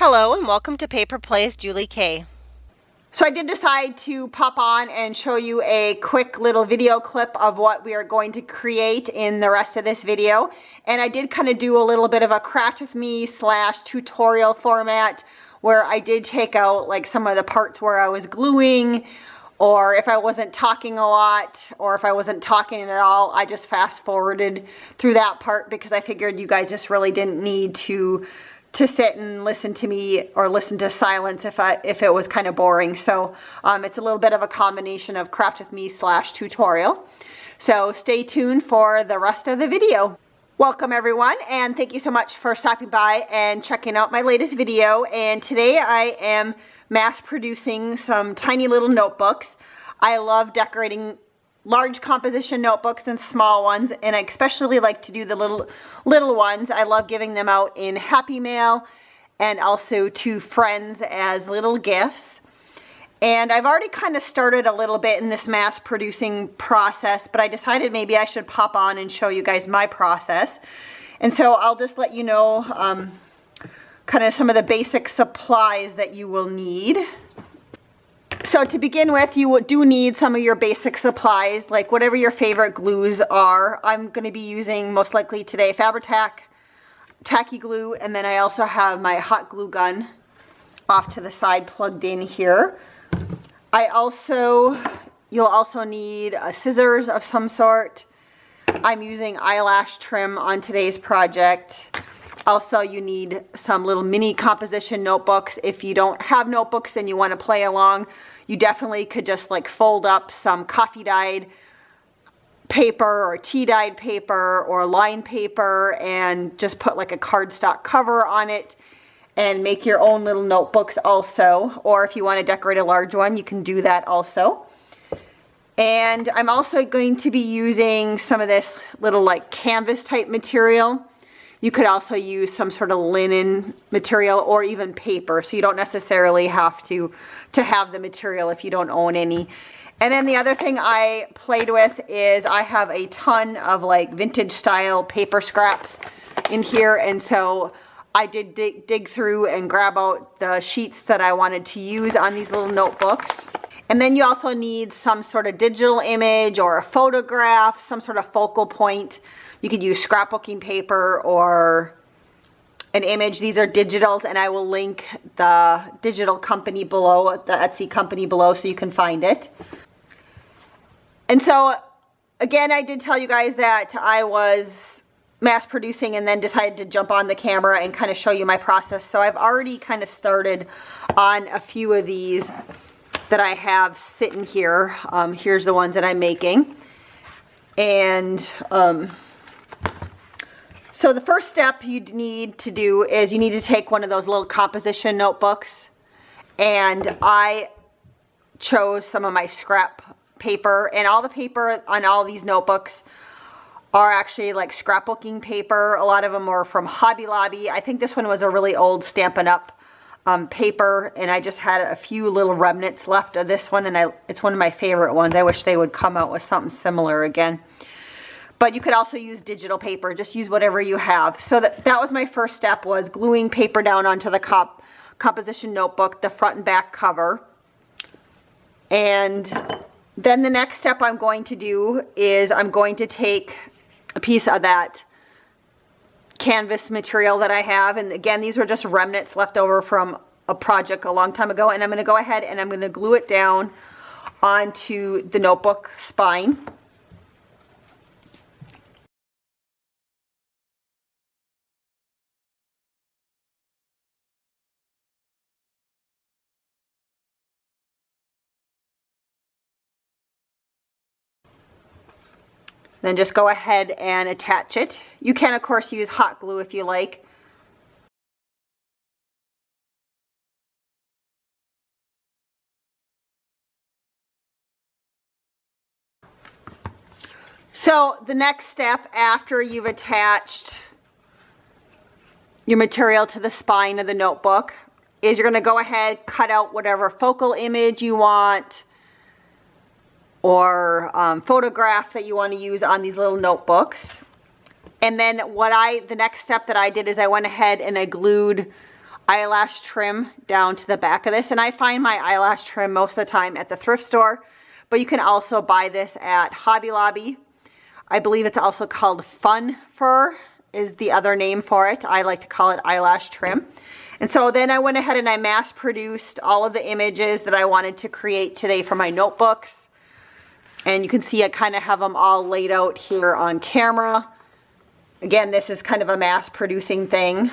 Hello and welcome to Paper Plays Julie K. So I did decide to pop on and show you a quick little video clip of what we are going to create in the rest of this video. And I did kind of do a little bit of a craft with me / tutorial format where I did take out like some of the parts where I was gluing, or if I wasn't talking a lot, or if I wasn't talking at all, I just fast forwarded through that part because I figured you guys just really didn't need to sit and listen to me or listen to silence if it was kind of boring. So it's a little bit of a combination of craft with me / tutorial. So stay tuned for the rest of the video. Welcome everyone, and thank you so much for stopping by and checking out my latest video. And today I am mass producing some tiny little notebooks. I love decorating large composition notebooks and small ones, and I especially like to do the little ones. I love giving them out in Happy Mail and also to friends as little gifts. And I've already kind of started a little bit in this mass producing process, but I decided maybe I should pop on and show you guys my process. And so I'll just let you know kind of some of the basic supplies that you will need. So to begin with, you do need some of your basic supplies, like whatever your favorite glues are. I'm going to be using most likely today Fabri-Tac, tacky glue, and then I also have my hot glue gun off to the side plugged in here. You'll also need scissors of some sort. I'm using eyelash trim on today's project. Also, you need some little mini composition notebooks. If you don't have notebooks and you want to play along, you definitely could just like fold up some coffee dyed paper or tea dyed paper or line paper and just put like a cardstock cover on it and make your own little notebooks also. Or if you want to decorate a large one, you can do that also. And I'm also going to be using some of this little like canvas type material. You could also use some sort of linen material or even paper, so you don't necessarily have to have the material if you don't own any. And then the other thing I played with is I have a ton of like vintage style paper scraps in here, and so I did dig through and grab out the sheets that I wanted to use on these little notebooks. And then you also need some sort of digital image or a photograph, some sort of focal point. You could use scrapbooking paper or an image. These are digitals, and I will link the digital company below, the Etsy company below, so you can find it. And so, again, I did tell you guys that I was mass producing and then decided to jump on the camera and kind of show you my process. So I've already kind of started on a few of these that I have sitting here. Here's the ones that I'm making. And so the first step you need to do is you need to take one of those little composition notebooks, and I chose some of my scrap paper, and all the paper on all these notebooks are actually like scrapbooking paper. A lot of them are from Hobby Lobby. I think this one was a really old Stampin' Up! Paper, and I just had a few little remnants left of this one, and it's one of my favorite ones. I wish they would come out with something similar again. But you could also use digital paper. Just use whatever you have. So that was my first step, was gluing paper down onto the composition notebook, the front and back cover. And then the next step I'm going to do is I'm going to take a piece of that canvas material that I have, and again, these were just remnants left over from a project a long time ago, and I'm going to go ahead and I'm going to glue it down onto the notebook spine. Then just go ahead and attach it. You can, of course, use hot glue if you like. So the next step after you've attached your material to the spine of the notebook is you're going to go ahead, cut out whatever focal image you want or photograph that you want to use on these little notebooks. And then the next step that I did is I went ahead and I glued eyelash trim down to the back of this. And I find my eyelash trim most of the time at the thrift store, but you can also buy this at Hobby Lobby. I believe it's also called Fun Fur is the other name for it. I like to call it eyelash trim. And so then I went ahead and I mass produced all of the images that I wanted to create today for my notebooks. And you can see I kind of have them all laid out here on camera. Again, this is kind of a mass producing thing.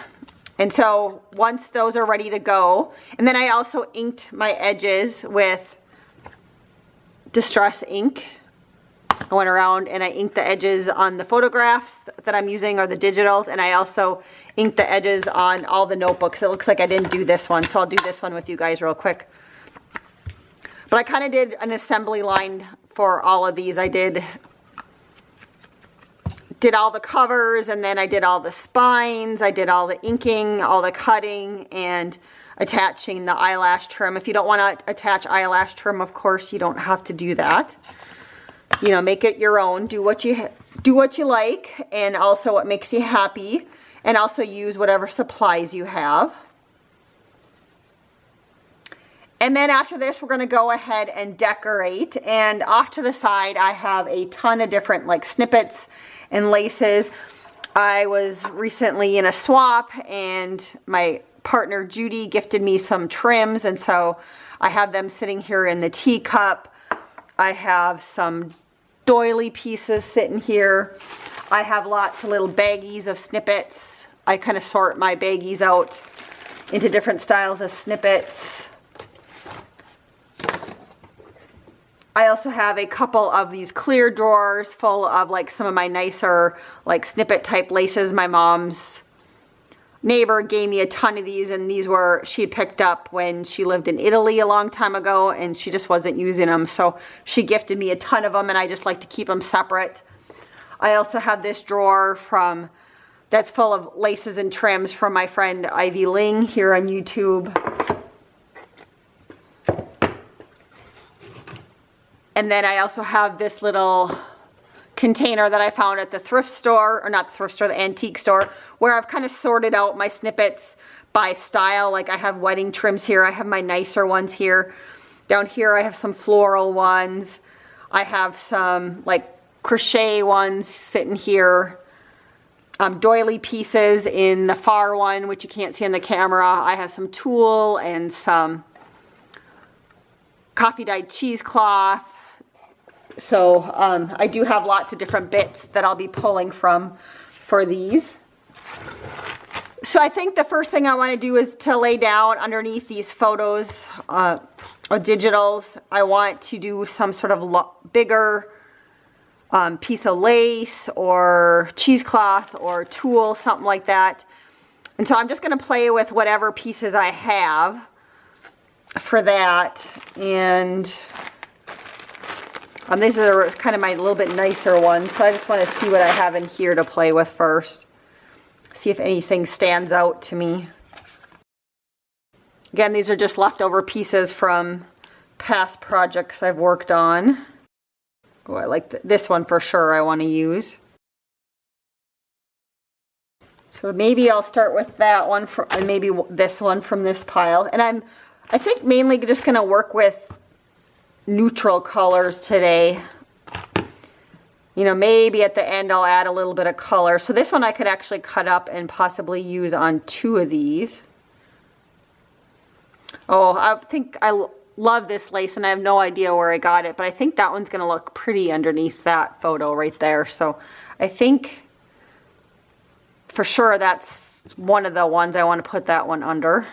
And so once those are ready to go, and then I also inked my edges with Distress ink. I went around and I inked the edges on the photographs that I'm using, or the digitals, and I also inked the edges on all the notebooks. It looks like I didn't do this one, so I'll do this one with you guys real quick. But I kind of did an assembly line for all of these. I did all the covers, and then I did all the spines, I did all the inking, all the cutting, and attaching the eyelash trim. If you don't want to attach eyelash trim, of course, you don't have to do that. You know, make it your own. Do what you like, and also what makes you happy, and also use whatever supplies you have. And then after this, we're going to go ahead and decorate. And off to the side, I have a ton of different like snippets and laces. I was recently in a swap, and my partner Judy gifted me some trims, and so I have them sitting here in the teacup. I have some doily pieces sitting here. I have lots of little baggies of snippets. I kind of sort my baggies out into different styles of snippets. I also have a couple of these clear drawers full of like some of my nicer like snippet type laces. My mom's neighbor gave me a ton of these, and these were she had picked up when she lived in Italy a long time ago, and she just wasn't using them, so she gifted me a ton of them, and I just like to keep them separate. I also have this drawer that's full of laces and trims from my friend Ivy Ling here on YouTube. And then I also have this little container that I found at the thrift store, or not the thrift store, the antique store, where I've kind of sorted out my snippets by style. Like I have wedding trims here, I have my nicer ones here. Down here I have some floral ones. I have some like crochet ones sitting here. Doily pieces in the far one, which you can't see on the camera. I have some tulle and some coffee dyed cheesecloth. So I do have lots of different bits that I'll be pulling from for these. So I think the first thing I want to do is to lay down underneath these photos or digitals. I want to do some sort of bigger piece of lace or cheesecloth or tulle, something like that. And so I'm just going to play with whatever pieces I have for that. And these are kind of my little bit nicer ones, so I just want to see what I have in here to play with first. See if anything stands out to me. Again, these are just leftover pieces from past projects I've worked on. Oh, I like this one for sure I want to use. So maybe I'll start with that one, and maybe this one from this pile. And I think mainly just going to work with neutral colors today. You know, maybe at the end I'll add a little bit of color. So this one I could actually cut up and possibly use on 2 of these. Oh, I think I love this lace, and I have no idea where I got it, but I think that one's going to look pretty underneath that photo right there. So I think for sure that's one of the ones I want to put that one under.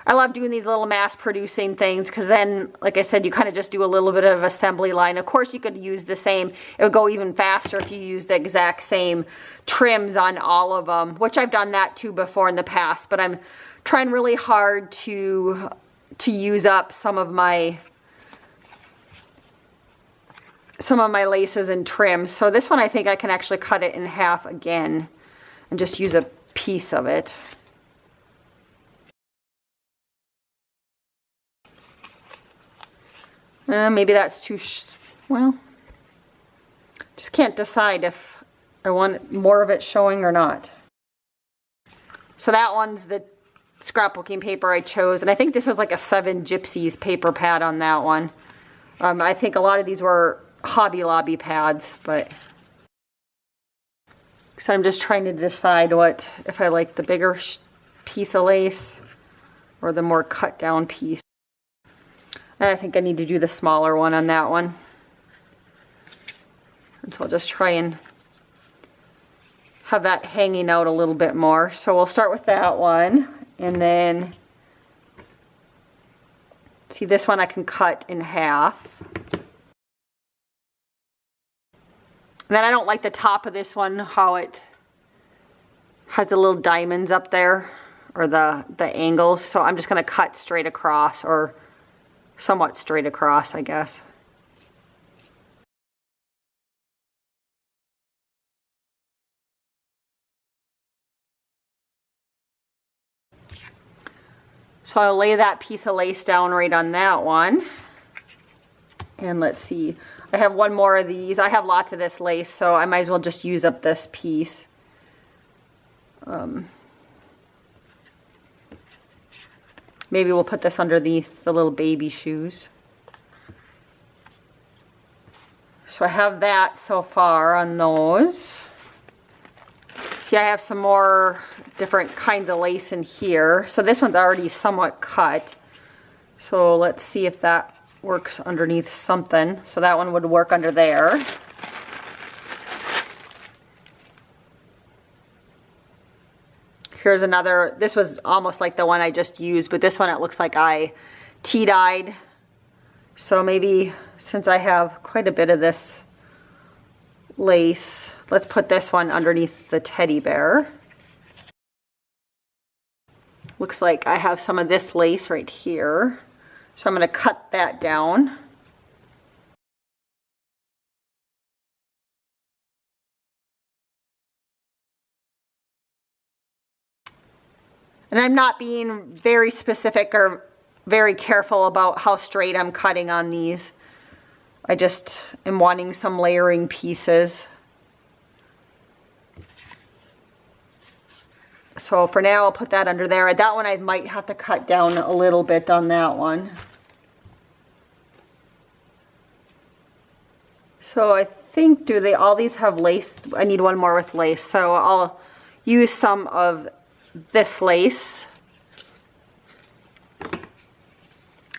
I love doing these little mass producing things because then, like I said, you kind of just do a little bit of assembly line. Of course, you could use the same. It would go even faster if you use the exact same trims on all of them, which I've done that too before in the past. But I'm trying really hard to use up some of my laces and trims. So this one I think I can actually cut it in half again and just use a piece of it. Maybe that's too, well, just can't decide if I want more of it showing or not. So that one's the scrapbooking paper I chose. And I think this was like a 7 Gypsies paper pad on that one. I think a lot of these were Hobby Lobby pads, but so I'm just trying to decide if I like the bigger piece of lace or the more cut down piece. I think I need to do the smaller one on that one. And so I'll just try and have that hanging out a little bit more. So we'll start with that one, and then see, this one I can cut in half. And then I don't like the top of this one, how it has the little diamonds up there, or the angles. So I'm just going to cut straight across, or somewhat straight across, I guess. So I'll lay that piece of lace down right on that one. And let's see, I have one more of these. I have lots of this lace, so I might as well just use up this piece. Maybe we'll put this under the little baby shoes. So I have that so far on those. See, I have some more different kinds of lace in here. So this one's already somewhat cut. So let's see if that works underneath something. So that one would work under there. Here's another. This was almost like the one I just used, but this one it looks like I tea-dyed. So maybe since I have quite a bit of this lace, let's put this one underneath the teddy bear. Looks like I have some of this lace right here. So I'm going to cut that down. And I'm not being very specific or very careful about how straight I'm cutting on these. I just am wanting some layering pieces. So for now, I'll put that under there. That one I might have to cut down a little bit on that one. So I think, do they all these have lace? I need one more with lace. So I'll use some of this lace.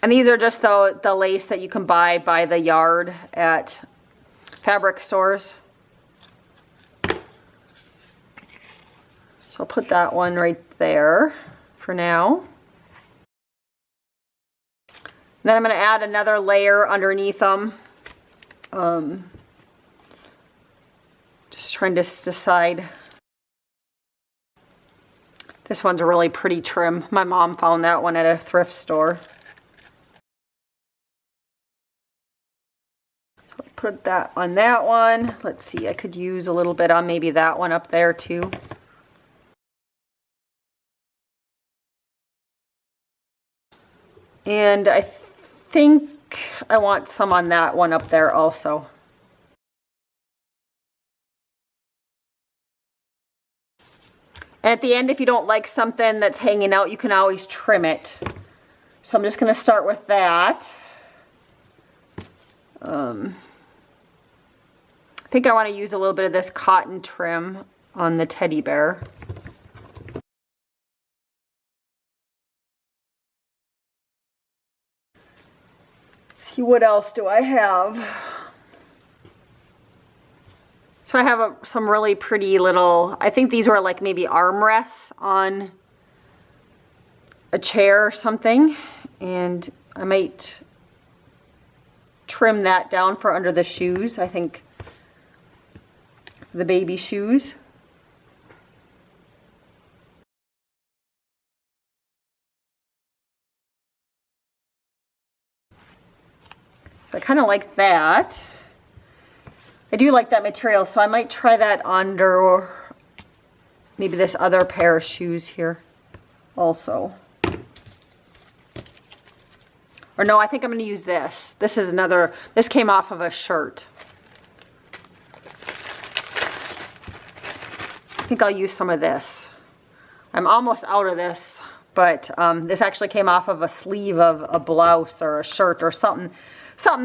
And these are just the lace that you can buy by the yard at fabric stores. So I'll put that one right there for now. Then I'm going to add another layer underneath them. Just trying to decide. This one's a really pretty trim. My mom found that one at a thrift store. So I'll put that on that one. Let's see, I could use a little bit on maybe that one up there too. And I think I want some on that one up there also. And at the end, if you don't like something that's hanging out, you can always trim it. So I'm just going to start with that. I think I want to use a little bit of this cotton trim on the teddy bear. See, what else do I have? So I have some really pretty little, I think these were like maybe armrests on a chair or something. And I might trim that down for under the shoes, I think, for the baby shoes. So I kind of like that. I do like that material, so I might try that under maybe this other pair of shoes here also. Or no, I think I'm going to use this. This is another, this came off of a shirt. I think I'll use some of this. I'm almost out of this, but this actually came off of a sleeve of a blouse or a shirt or something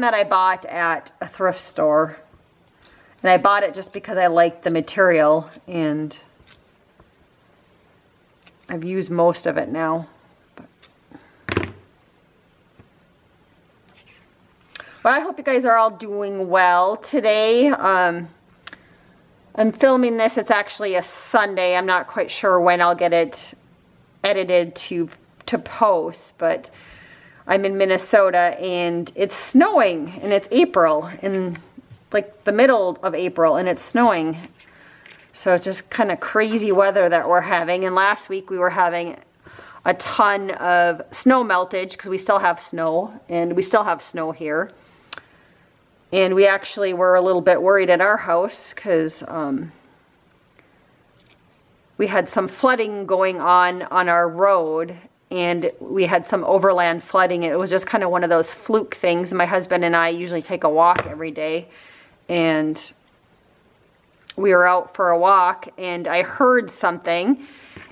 that I bought at a thrift store. And I bought it just because I liked the material, and I've used most of it now. Well, I hope you guys are all doing well today. I'm filming this. It's actually a Sunday. I'm not quite sure when I'll get it edited to post, but I'm in Minnesota and it's snowing, and it's April, in like the middle of April, and it's snowing. So it's just kind of crazy weather that we're having. And last week we were having a ton of snow meltage because we still have snow, and we still have snow here. And we actually were a little bit worried at our house because we had some flooding going on our road, and we had some overland flooding. It was just kind of one of those fluke things. My husband and I usually take a walk every day, and we were out for a walk, and I heard something,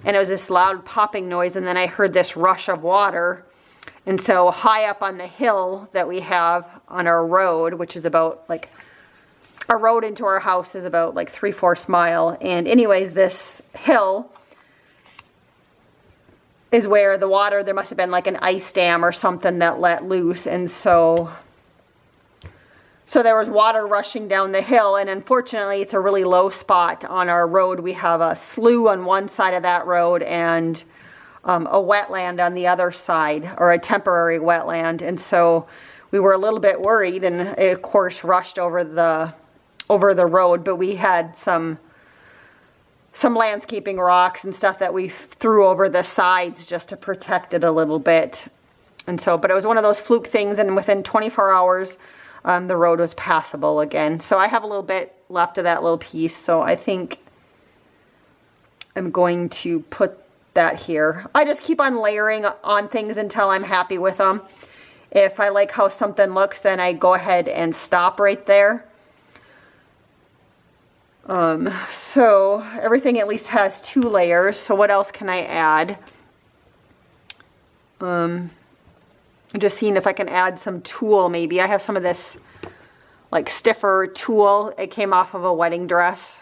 and it was this loud popping noise, and then I heard this rush of water. And so high up on the hill that we have on our road, which is about like, our road into our house is about like 3/4 mile. And anyways, this hill is where the water, there must have been like an ice dam or something that let loose. And so there was water rushing down the hill, and unfortunately it's a really low spot on our road. We have a slough on one side of that road and a wetland on the other side, or a temporary wetland. And so we were a little bit worried, and it of course rushed over the road, but we had some landscaping rocks and stuff that we threw over the sides just to protect it a little bit. And so, but it was one of those fluke things, and within 24 hours the road was passable again. So I have a little bit left of that little piece, so I think I'm going to put that here. I just keep on layering on things until I'm happy with them. If I like how something looks, then I go ahead and stop right there. So everything at least has 2 layers. So what else can I add? I'm just seeing if I can add some tulle maybe. I have some of this like stiffer tulle. It came off of a wedding dress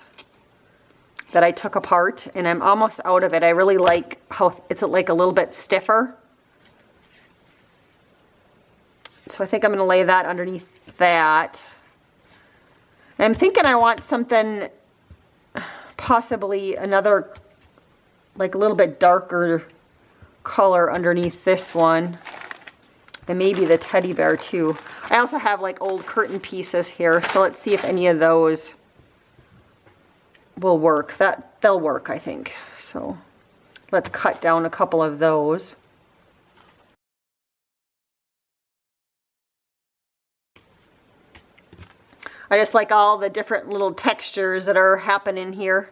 that I took apart, and I'm almost out of it. I really like how it's like a little bit stiffer. So I think I'm going to lay that underneath that. And I'm thinking I want something, possibly another like a little bit darker color underneath this one. And maybe the teddy bear too. I also have like old curtain pieces here, so let's see if any of those will work. They'll work, I think. So let's cut down a couple of those. I just like all the different little textures that are happening here.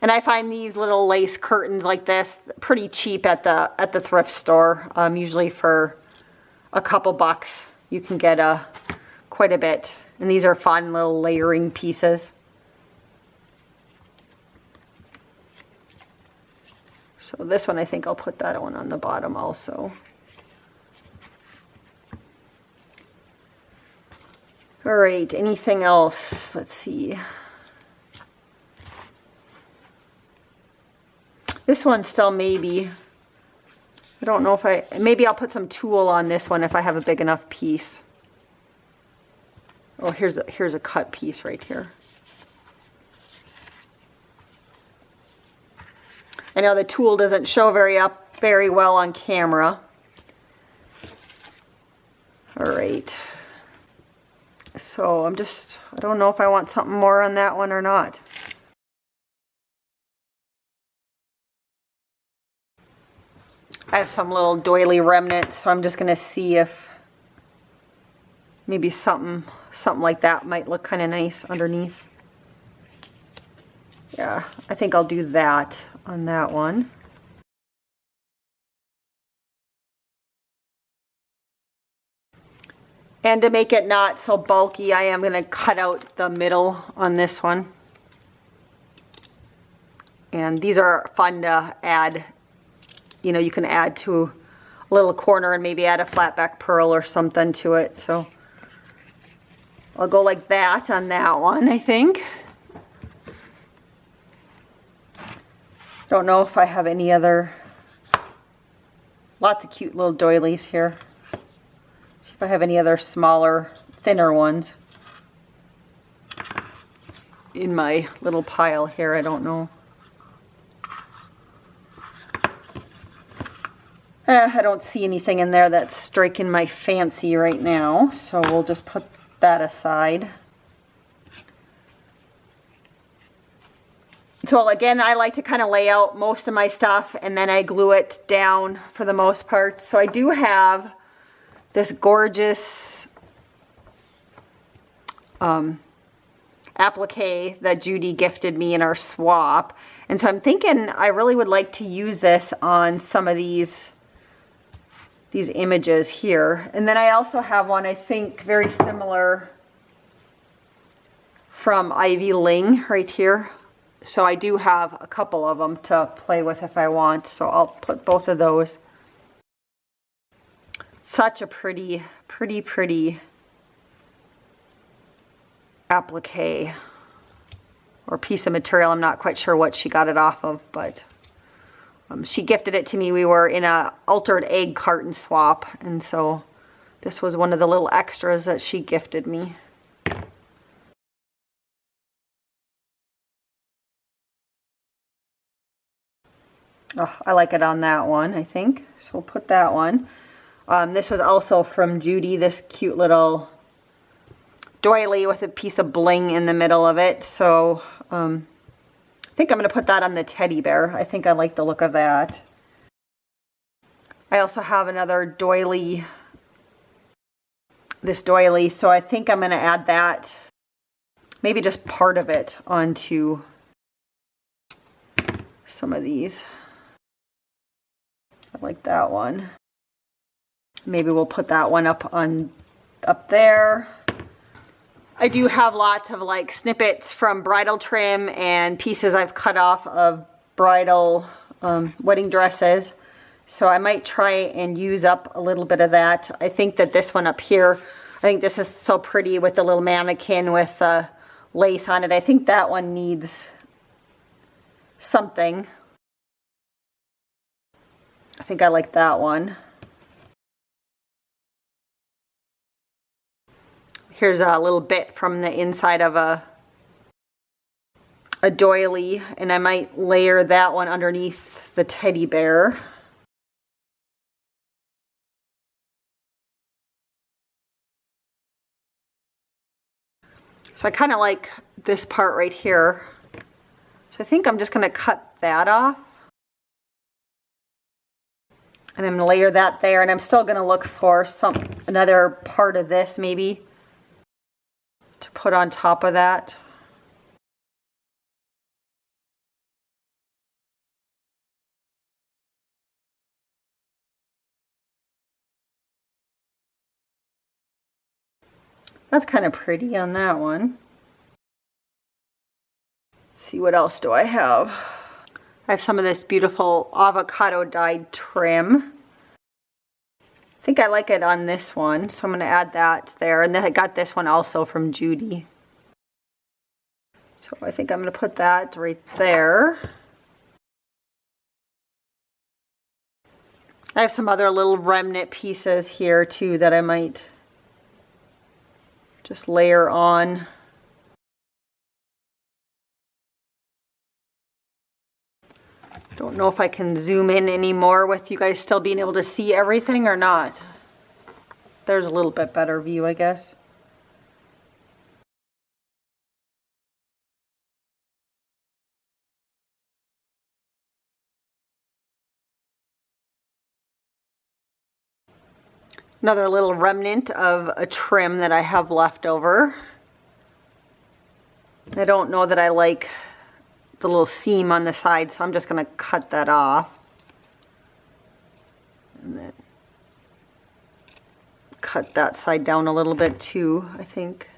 And I find these little lace curtains like this pretty cheap at the thrift store. Usually for a couple bucks you can get quite a bit. And these are fun little layering pieces. So this one, I think I'll put that one on the bottom also. All right, anything else? Let's see. This one still maybe. I don't know if maybe I'll put some tulle on this one if I have a big enough piece. Oh, here's a cut piece right here. I know the tulle doesn't show very well on camera. All right. So I don't know if I want something more on that one or not. I have some little doily remnants, so I'm just going to see if maybe something like that might look kind of nice underneath. Yeah, I think I'll do that on that one. And to make it not so bulky, I am going to cut out the middle on this one. And these are fun to add. You know, you can add to a little corner and maybe add a flat back pearl or something to it. So I'll go like that on that one, I think. Don't know if I have any other, lots of cute little doilies here. See if I have any other smaller, thinner ones in my little pile here. I don't know. I don't see anything in there that's striking my fancy right now, so we'll just put that aside. So again, I like to kind of lay out most of my stuff and then I glue it down for the most part. So I do have this gorgeous applique that Judy gifted me in our swap. And so I'm thinking I really would like to use this on some of these images here. And then I also have one, I think, very similar from Ivy Ling right here. So I do have a couple of them to play with if I want. So I'll put both of those. Such a pretty applique or piece of material. I'm not quite sure what she got it off of, but she gifted it to me. We were in a altered egg carton swap, and so this was one of the little extras that she gifted me. Oh, I like it on that one, I think. So we'll put that one. This was also from Judy, this cute little doily with a piece of bling in the middle of it. So I think I'm going to put that on the teddy bear. I think I like the look of that. I also have another doily, this doily, so I think I'm going to add that, maybe just part of it onto some of these. I like that one. Maybe we'll put that one up there. I do have lots of like snippets from bridal trim and pieces I've cut off of bridal wedding dresses. So I might try and use up a little bit of that. I think that this one up here, I think this is so pretty with the little mannequin with lace on it. I think that one needs something. I think I like that one. Here's a little bit from the inside of a doily, and I might layer that one underneath the teddy bear. So I kind of like this part right here. So I think I'm just going to cut that off. And I'm going to layer that there, and I'm still going to look for another part of this maybe to put on top of that. That's kind of pretty on that one. Let's see, what else do I have? I have some of this beautiful avocado dyed trim. I think I like it on this one, so I'm going to add that there. And then I got this one also from Judy. So I think I'm going to put that right there. I have some other little remnant pieces here too that I might just layer on. Don't know if I can zoom in anymore with you guys still being able to see everything or not. There's a little bit better view, I guess. Another little remnant of a trim that I have left over. I don't know that I like the little seam on the side, so I'm just going to cut that off. And then cut that side down a little bit too, I think.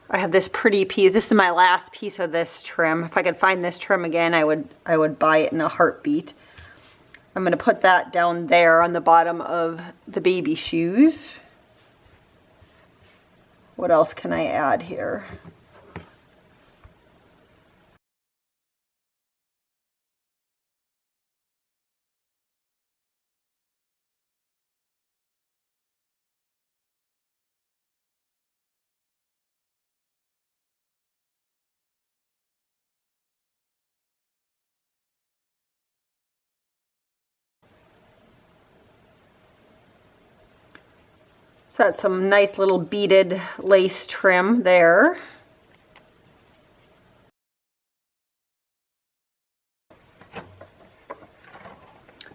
I have this pretty piece. This is my last piece of this trim. If I could find this trim again, I would buy it in a heartbeat. I'm going to put that down there on the bottom of the baby shoes. What else can I add here? So that's some nice little beaded lace trim there.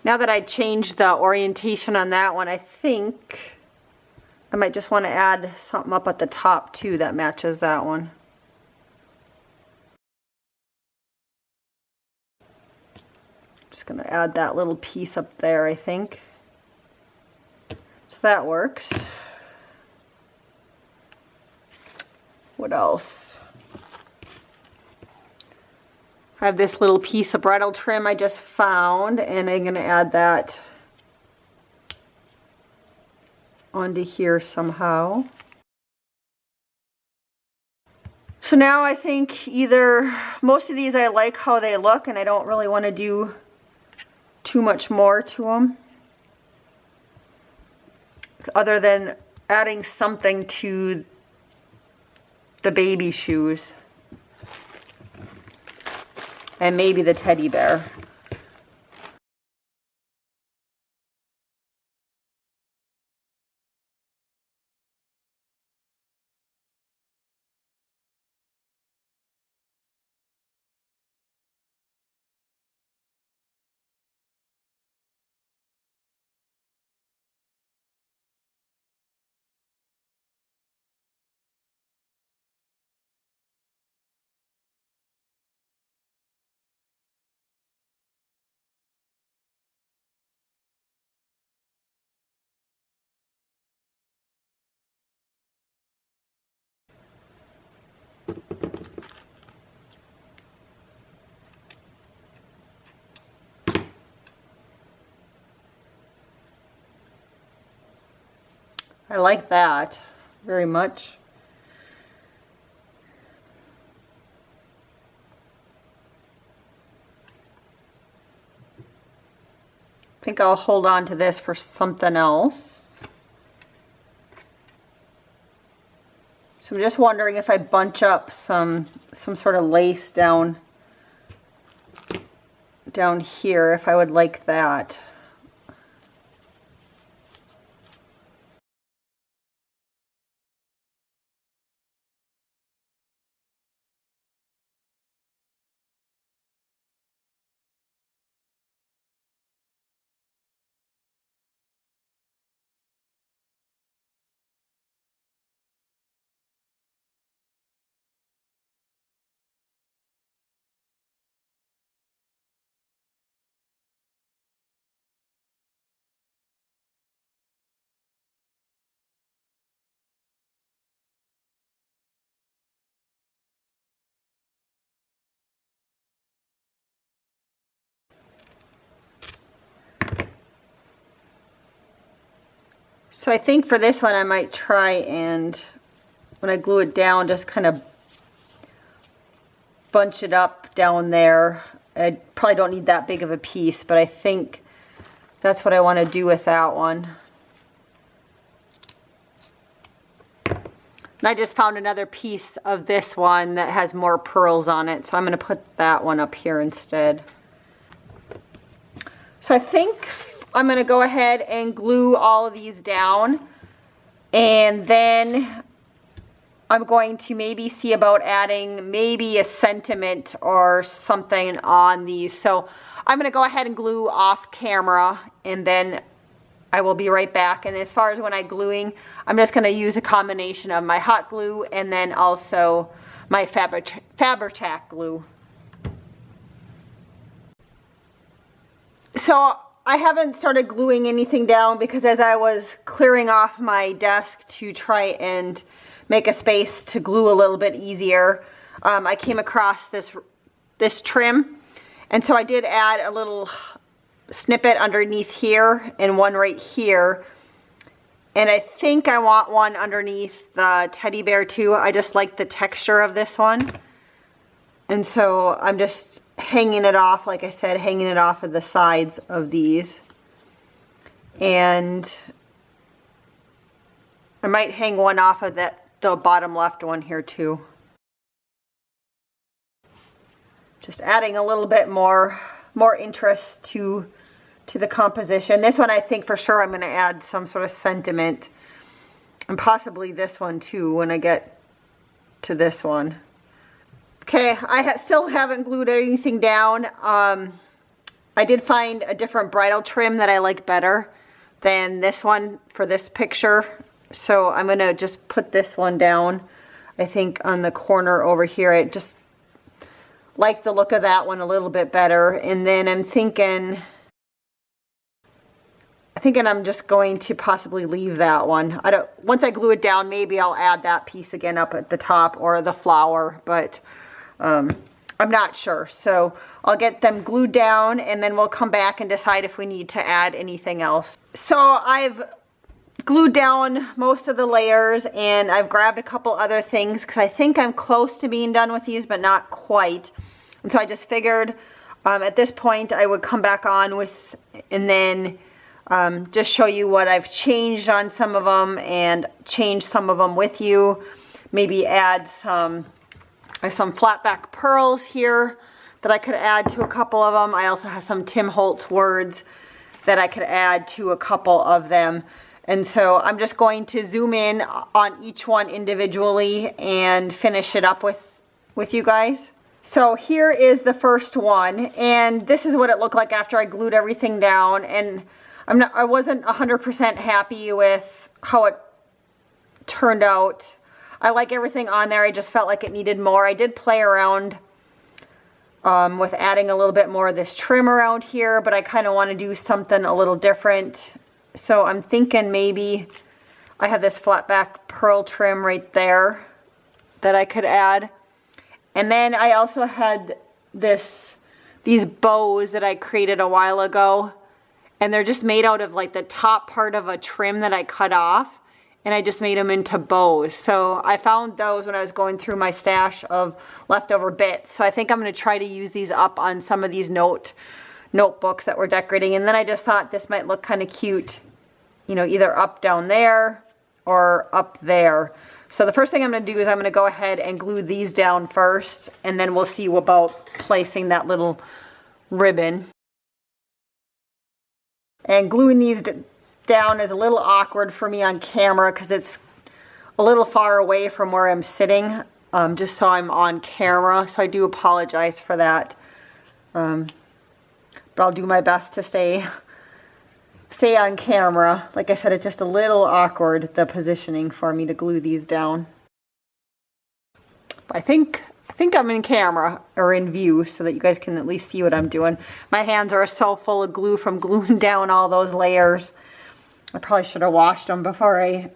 Now that I changed the orientation on that one, I think I might just want to add something up at the top too that matches that one. Just going to add that little piece up there, I think. So that works. What else? I have this little piece of bridal trim I just found, and I'm going to add that onto here somehow. So now I think either most of these I like how they look and I don't really want to do too much more to them other than adding something to the baby shoes and maybe the teddy bear. I like that very much. I think I'll hold on to this for something else. So I'm just wondering if I bunch up some sort of lace down here, if I would like that. So I think for this one I might try and, when I glue it down, just kind of bunch it up down there. I probably don't need that big of a piece, but I think that's what I want to do with that one. And I just found another piece of this one that has more pearls on it, so I'm going to put that one up here instead. So I think I'm going to go ahead and glue all of these down, and then I'm going to maybe see about adding maybe a sentiment or something on these. So I'm going to go ahead and glue off camera, and then I will be right back. And as far as when I'm gluing, I'm just going to use a combination of my hot glue and then also my Fabri-Tac glue. So I haven't started gluing anything down because as I was clearing off my desk to try and make a space to glue a little bit easier. I came across this trim, and so I did add a little snippet underneath here and one right here. And I think I want one underneath the teddy bear too. I just like the texture of this one. And so I'm just hanging it off, like I said, hanging it off of the sides of these. And I might hang one off of the bottom left one here too. Just adding a little bit more interest to the composition. This one I think for sure I'm going to add some sort of sentiment, and possibly this one too when I get to this one. Okay, I still haven't glued anything down. I did find a different bridal trim that I like better than this one for this picture, so I'm going to just put this one down, I think on the corner over here. I just like the look of that one a little bit better. And then I'm thinking I'm just going to possibly leave that one. Once I glue it down, maybe I'll add that piece again up at the top, or the flower, but I'm not sure. So I'll get them glued down and then we'll come back and decide if we need to add anything else. So I've glued down most of the layers, and I've grabbed a couple other things because I think I'm close to being done with these, but not quite. And so I just figured at this point I would come back on with, and then just show you what I've changed on some of them and change some of them with you. Maybe add some flat back pearls here that I could add to a couple of them. I also have some Tim Holtz words that I could add to a couple of them. And so I'm just going to zoom in on each one individually and finish it up with you guys. So here is the first one, and this is what it looked like after I glued everything down. And I wasn't 100% happy with how it turned out. I like everything on there. I just felt like it needed more. I did play around with adding a little bit more of this trim around here, but I kind of want to do something a little different. So I'm thinking maybe I have this flat back pearl trim right there that I could add. And then I also had these bows that I created a while ago, and they're just made out of like the top part of a trim that I cut off, and I just made them into bows. So I found those when I was going through my stash of leftover bits. So I think I'm going to try to use these up on some of these notebooks that we're decorating. And then I just thought this might look kind of cute, you know, either up down there or up there. So the first thing I'm going to do is I'm going to go ahead and glue these down first, and then we'll see about placing that little ribbon. And gluing these down is a little awkward for me on camera because it's a little far away from where I'm sitting, just so I'm on camera. So I do apologize for that. But I'll do my best to stay on camera. Like I said, it's just a little awkward, the positioning for me to glue these down. But I think I'm in camera, or in view, so that you guys can at least see what I'm doing. My hands are so full of glue from gluing down all those layers. I probably should have washed them before I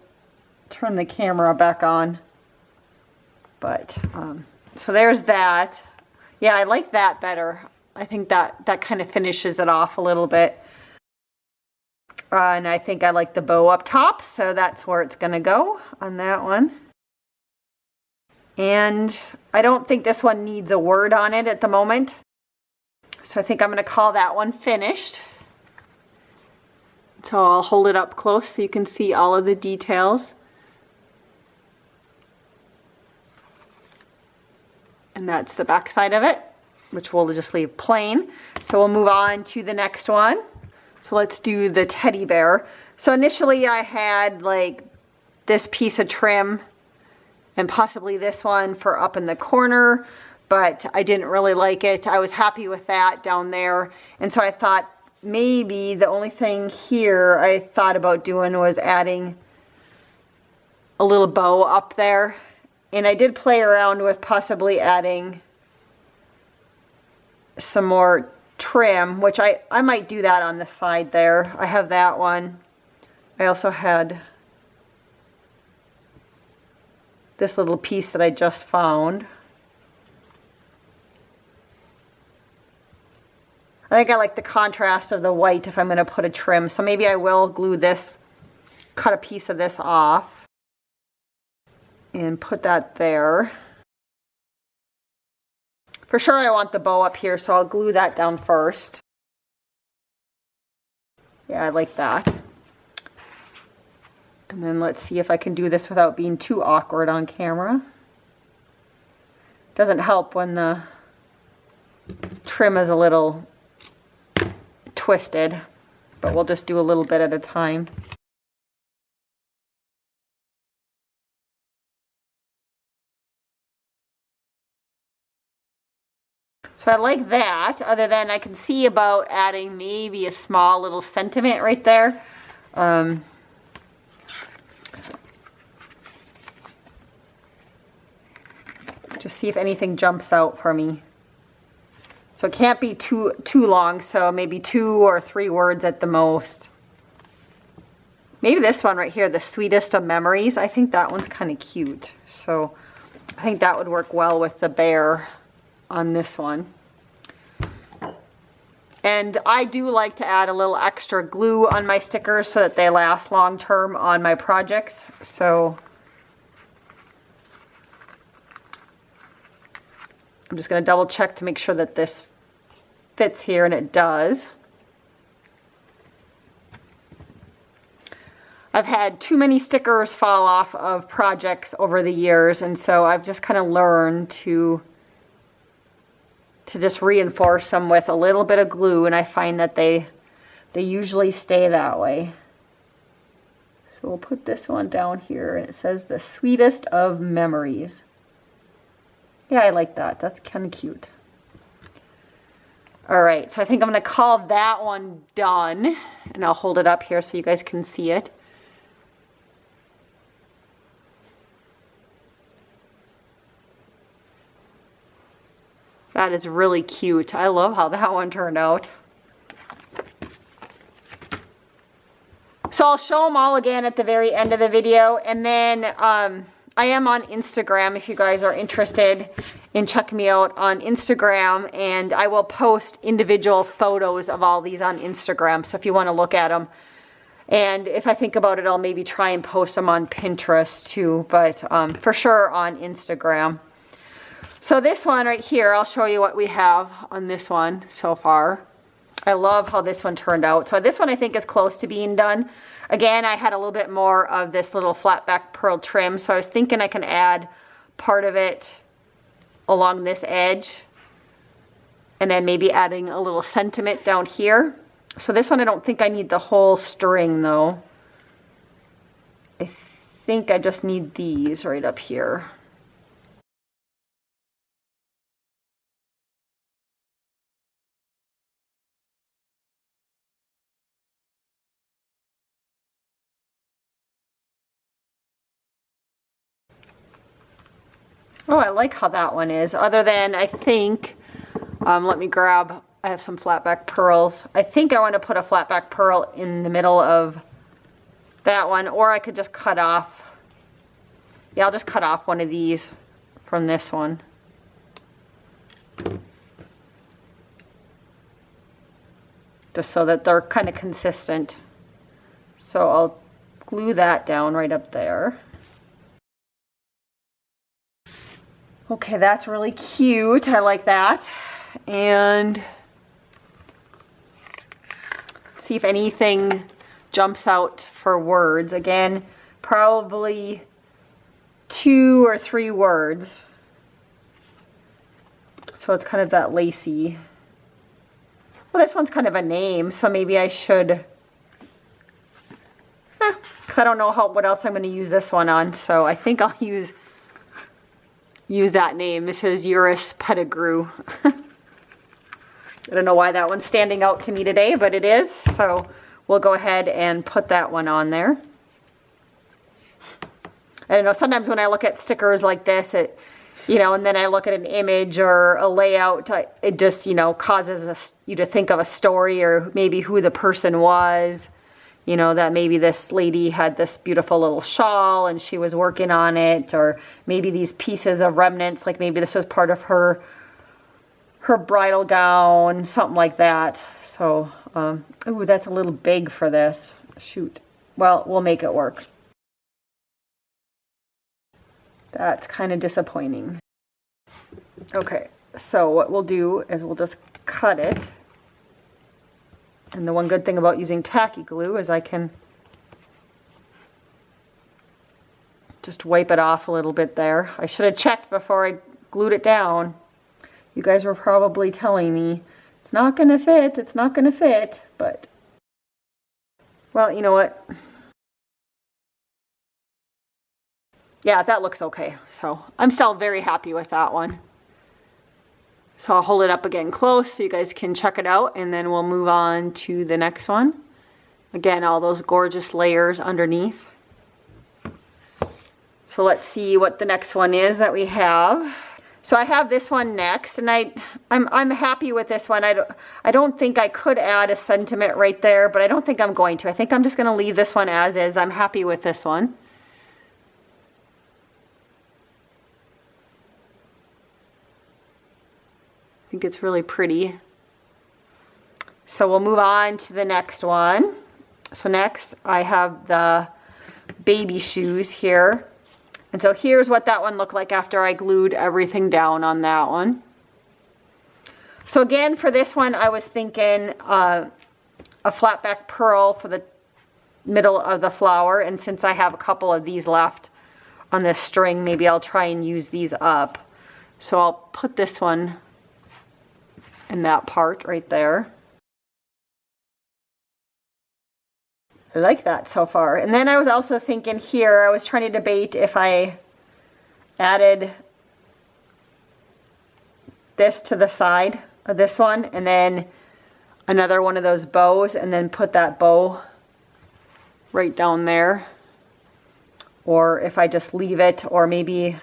turned the camera back on. But, so there's that. Yeah, I like that better. I think that kind of finishes it off a little bit. And I think I like the bow up top, so that's where it's going to go on that one. And I don't think this one needs a word on it at the moment. So I think I'm going to call that one finished. So I'll hold it up close so you can see all of the details. And that's the back side of it, which we'll just leave plain. So we'll move on to the next one. So let's do the teddy bear. So initially I had like this piece of trim and possibly this one for up in the corner, but I didn't really like it. I was happy with that down there. And so I thought maybe the only thing here I thought about doing was adding a little bow up there. And I did play around with possibly adding some more trim, which I might do that on the side there. I have that one. I also had this little piece that I just found. I think I like the contrast of the white if I'm going to put a trim. So maybe I will glue this, cut a piece of this off and put that there. For sure I want the bow up here, so I'll glue that down first. Yeah, I like that. And then let's see if I can do this without being too awkward on camera. Doesn't help when the trim is a little twisted, but we'll just do a little bit at a time. So I like that, other than I can see about adding maybe a small little sentiment right there. Just see if anything jumps out for me. So it can't be too long, so maybe 2 or 3 words at the most. Maybe this one right here, the sweetest of memories. I think that one's kind of cute. So I think that would work well with the bear on this one. And I do like to add a little extra glue on my stickers so that they last long term on my projects. So I'm just going to double check to make sure that this fits here, and it does. I've had too many stickers fall off of projects over the years, and so I've just kind of learned to just reinforce them with a little bit of glue, and I find that they usually stay that way. So we'll put this one down here, and it says the sweetest of memories. Yeah, I like that. That's kind of cute. All right, so I think I'm going to call that one done, and I'll hold it up here so you guys can see it. That is really cute. I love how that one turned out. So I'll show them all again at the very end of the video, and then I am on Instagram if you guys are interested in checking me out on Instagram, and I will post individual photos of all these on Instagram, so if you want to look at them. And if I think about it, I'll maybe try and post them on Pinterest too, but for sure on Instagram. So this one right here, I'll show you what we have on this one so far. I love how this one turned out. So this one I think is close to being done. Again, I had a little bit more of this little flat back pearl trim, so I was thinking I can add part of it along this edge, and then maybe adding a little sentiment down here. So this one I don't think I need the whole string though. I think I just need these right up here. Oh, I like how that one is. Other than, I think, let me grab, I have some flat back pearls. I think I want to put a flat back pearl in the middle of that one, or I could just cut off. Yeah, I'll just cut off one of these from this one. Just so that they're kind of consistent. So I'll glue that down right up there. Okay, that's really cute. I like that. And see if anything jumps out for words. Again, probably 2 or 3 words. So it's kind of that lacy. Well, this one's kind of a name, so maybe I should, 'cause I don't know what else I'm going to use this one on, so I think I'll use that name. This is Eurus Pettigrew. I don't know why that one's standing out to me today, but it is. So we'll go ahead and put that one on there. I don't know, sometimes when I look at stickers like this, and then I look at an image or a layout, it just, causes you to think of a story or maybe who the person was, You know, that maybe this lady had this beautiful little shawl and she was working on it, or maybe these pieces of remnants, like maybe this was part of her bridal gown, something like that. So, ooh, that's a little big for this. Shoot. Well, we'll make it work. That's kind of disappointing. Okay, so what we'll do is we'll just cut it. And the one good thing about using tacky glue is I can just wipe it off a little bit there. I should have checked before I glued it down. You guys were probably telling me, it's not going to fit, it's not going to fit, but, well, you know what? Yeah, that looks okay. So I'm still very happy with that one. So I'll hold it up again close so you guys can check it out, and then we'll move on to the next one. Again, all those gorgeous layers underneath. So let's see what the next one is that we have. So I have this one next, and I'm happy with this one. I don't think I could add a sentiment right there, but I don't think I'm going to. I think I'm just going to leave this one as is. I'm happy with this one. I think it's really pretty. So we'll move on to the next one. So next I have the baby shoes here. And so here's what that one looked like after I glued everything down on that one. So again, for this one, I was thinking a flat back pearl for the middle of the flower. And since I have a couple of these left on this string, maybe I'll try and use these up. So I'll put this one in that part right there. I like that so far. And then I was also thinking here, I was trying to debate if I added this to the side of this one and then another one of those bows and then put that bow right down there. Or if I just leave it, or maybe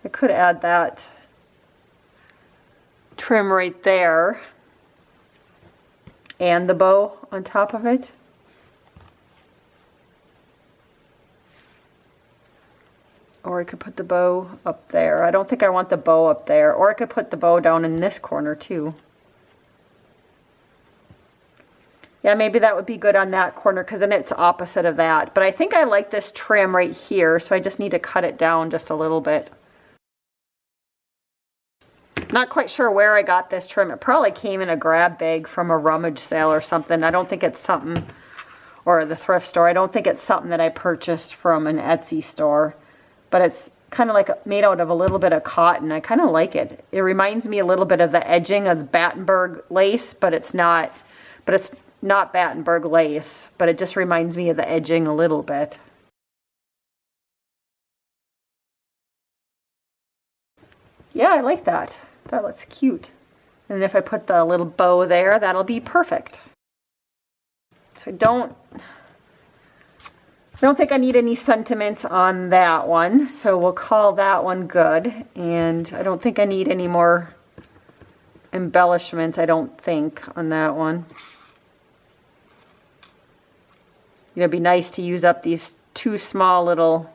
I could add that trim right there and the bow on top of it. Or I could put the bow up there. I don't think I want the bow up there. Or I could put the bow down in this corner too. Yeah, maybe that would be good on that corner because then it's opposite of that. But I think I like this trim right here, so I just need to cut it down just a little bit. Not quite sure where I got this trim. It probably came in a grab bag from a rummage sale or something. I don't think it's something, or the thrift store. I don't think it's something that I purchased from an Etsy store. But it's kind of like made out of a little bit of cotton. I kind of like it. It reminds me a little bit of the edging of the Battenberg lace, but it's not Battenberg lace. But it just reminds me of the edging a little bit. Yeah, I like that. That looks cute. And if I put the little bow there, that'll be perfect. So I don't think I need any sentiments on that one, so we'll call that one good. And I don't think I need any more embellishments, I don't think, on that one. It'd be nice to use up these two small little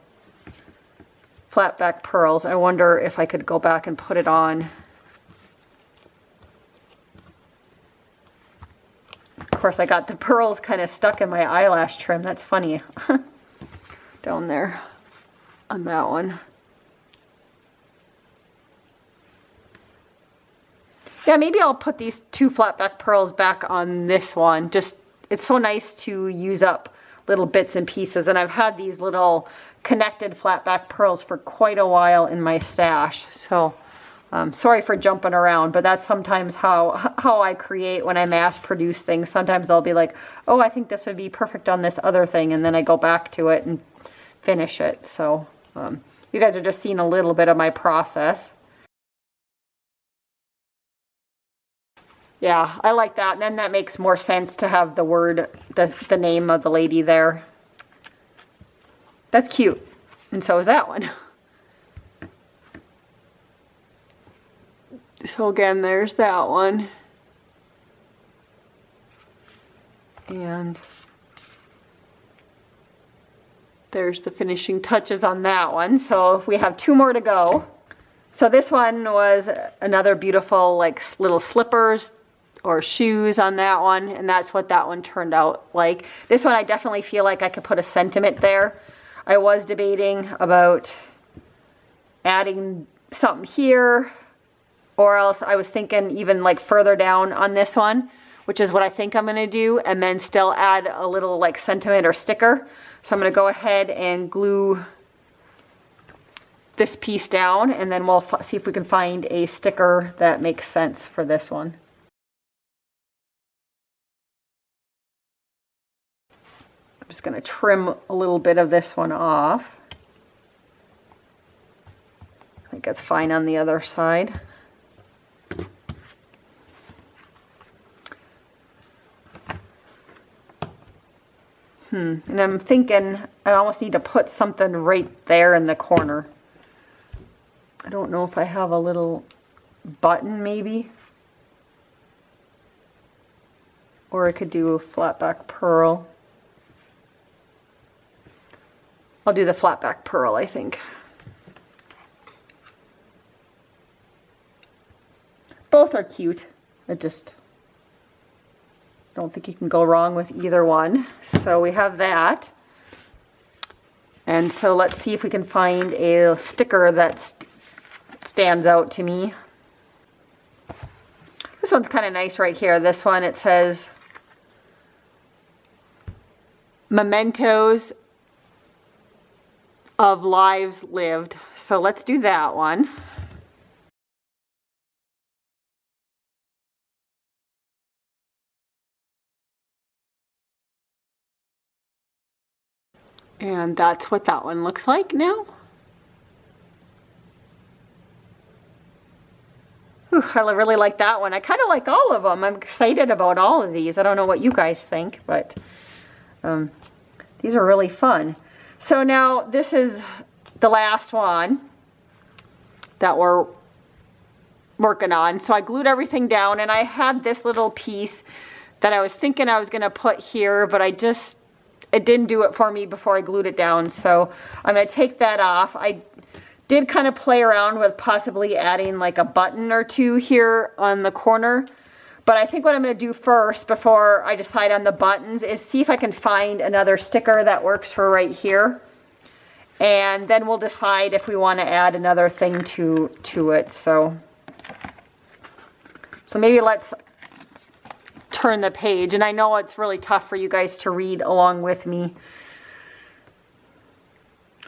flat back pearls. I wonder if I could go back and put it on. Of course, I got the pearls kind of stuck in my eyelash trim. That's funny. Down there on that one. Yeah, maybe I'll put these two flat back pearls back on this one. Just, it's so nice to use up little bits and pieces. And I've had these little connected flat back pearls for quite a while in my stash. So sorry for jumping around, but that's sometimes how I create when I mass produce things. Sometimes I'll be like, oh, I think this would be perfect on this other thing. And then I go back to it and finish it. So you guys are just seeing a little bit of my process. Yeah, I like that. And then that makes more sense to have the word, the name of the lady there. That's cute. And so is that one. So again, there's that one. And And there's the finishing touches on that one. So we have 2 more to go. So this one was another beautiful like little slippers or shoes on that one, and that's what that one turned out like. This one I definitely feel like I could put a sentiment there. I was debating about adding something here, or else I was thinking even like further down on this one, which is what I think I'm gonna do, and then still add a little like sentiment or sticker. So I'm gonna go ahead and glue this piece down, and then we'll see if we can find a sticker that makes sense for this one. I'm just going to trim a little bit of this one off. I think it's fine on the other side. And I'm thinking I almost need to put something right there in the corner. I don't know if I have a little button maybe. Or I could do a flat back pearl. I'll do the flat back pearl, I think. Both are cute. I just don't think you can go wrong with either one. So we have that. And so let's see if we can find a sticker that stands out to me. This one's kind of nice right here. This one, it says mementos of lives lived. So let's do that one. And that's what that one looks like now. Ooh, I really like that one. I kind of like all of them. I'm excited about all of these. I don't know what you guys think, but these are really fun. So now this is the last one that we're working on. So I glued everything down, and I had this little piece that I was thinking I was going to put here, but it didn't do it for me before I glued it down. So I'm going to take that off. I did kind of play around with possibly adding like a button or 2 here on the corner. But I think what I'm going to do first before I decide on the buttons is see if I can find another sticker that works for right here. And then we'll decide if we want to add another thing to it. So maybe let's turn the page. And I know it's really tough for you guys to read along with me,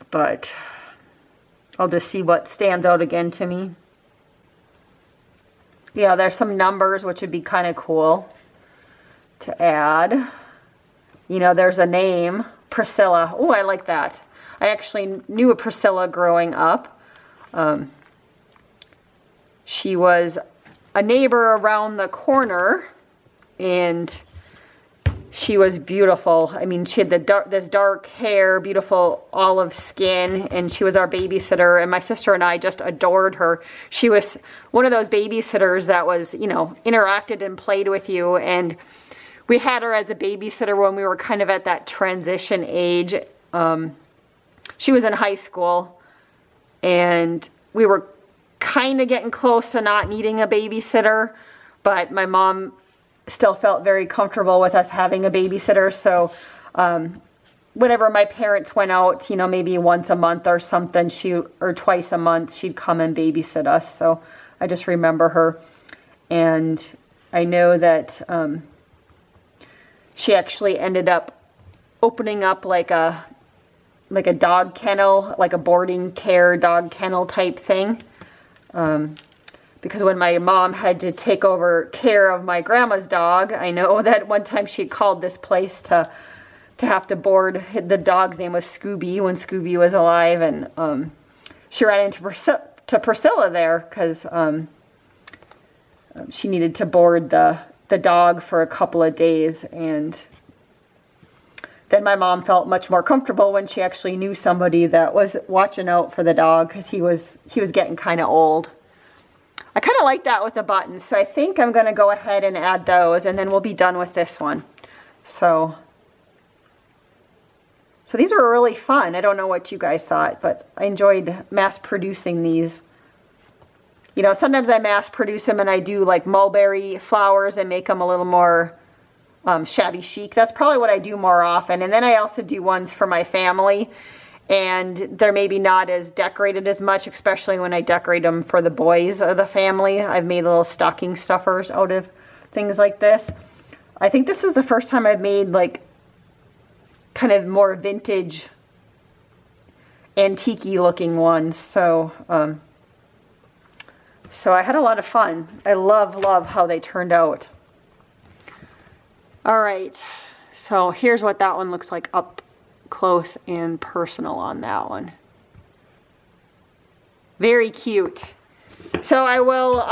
but I'll just see what stands out again to me. Yeah, there's some numbers, which would be kind of cool to add. You know, there's a name, Priscilla. Oh, I like that. I actually knew a Priscilla growing up. She was a neighbor around the corner, and she was beautiful. I mean, she had this dark hair, beautiful olive skin, and she was our babysitter, and my sister and I just adored her. She was one of those babysitters that was, you know, interacted and played with you, and we had her as a babysitter when we were kind of at that transition age. She was in high school, and we were kind of getting close to not needing a babysitter, but my mom still felt very comfortable with us having a babysitter. So whenever my parents went out, you know, maybe once a month or something, or twice a month, she'd come and babysit us. So I just remember her. And I know that she actually ended up opening up like a dog kennel, like a boarding care dog kennel type thing. Because when my mom had to take over care of my grandma's dog, I know that one time she called this place to have to board. The dog's name was Scooby when Scooby was alive, and she ran into Priscilla there because she needed to board the dog for a couple of days. And then my mom felt much more comfortable when she actually knew somebody that was watching out for the dog, because he was getting kind of old. I kind of like that with the buttons, so I think I'm going to go ahead and add those, and then we'll be done with this one. So these were really fun. I don't know what you guys thought, but I enjoyed mass producing these. You know, sometimes I mass produce them and I do like mulberry flowers and make them a little more shabby chic. That's probably what I do more often. And then I also do ones for my family, and they're maybe not as decorated as much, especially when I decorate them for the boys of the family. I've made little stocking stuffers out of things like this. I think this is the first time I've made like kind of more vintage, antique-y looking ones. So I had a lot of fun. I love how they turned out. All right, so here's what that one looks like up close and personal on that one. Very cute. So I will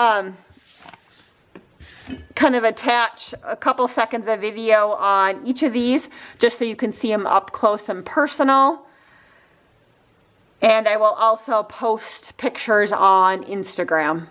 kind of attach a couple seconds of video on each of these just so you can see them up close and personal. And I will also post pictures on Instagram.